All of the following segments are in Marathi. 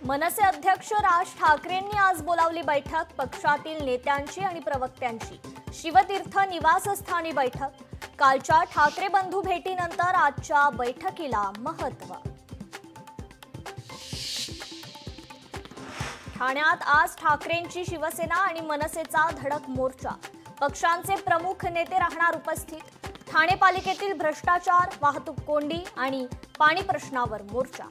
मनसे अध्यक्ष राज ठाकरेंनी आज बोलावली बैठक। पक्षातील नेत्यांची आणि प्रवक्त्यांची शिवतीर्थ निवासस्थानी बैठक। कालच्या ठाकरे बंधू भेटीनंतर आजच्या बैठकीला महत्त्व। ठाण्यात आज ठाकरेंची शिवसेना आणि मनसेचा धडक मोर्चा। पक्षांचे प्रमुख नेते राहणार उपस्थित। ठाणे पालिकेतील भ्रष्टाचार, वाहतूक कोंडी आणि पाणी प्रश्नावर मोर्चा।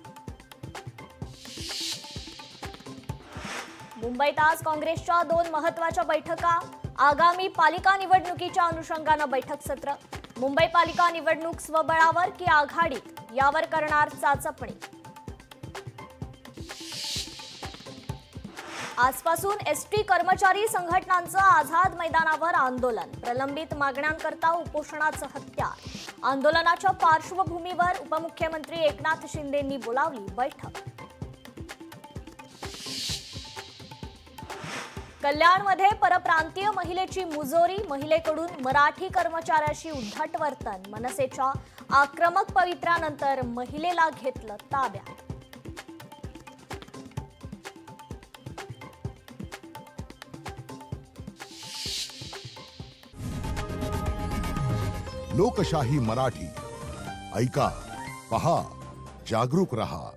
मुंबईत आज काँग्रेसच्या 2 महत्त्वाच्या बैठका। आगामी पालिका निवडणुकीच्या अनुषंगाने बैठक सत्र। मुंबई पालिका निवडणूक स्वबळावर की आघाडीत, यावर करणार चाचपणी। आजपासून एसटी कर्मचारी संघटनांचं आझाद मैदानावर आंदोलन। प्रलंबित मागण्यांकरता उपोषणाचं हत्यार। आंदोलनाच्या पार्श्वभूमीवर उपमुख्यमंत्री एकनाथ शिंदेंनी बोलावली बैठक। कल्याणमध्ये परप्रांतीय महिलेची मुजोरी। महिलेकडून मराठी कर्मचाऱ्याशी उद्धट वर्तन। मनसेच्या आक्रमक पवित्र्यानंतर महिलेला घेतलं ताब्यात। लोकशाही मराठी ऐका, पहा, जागरूक रहा।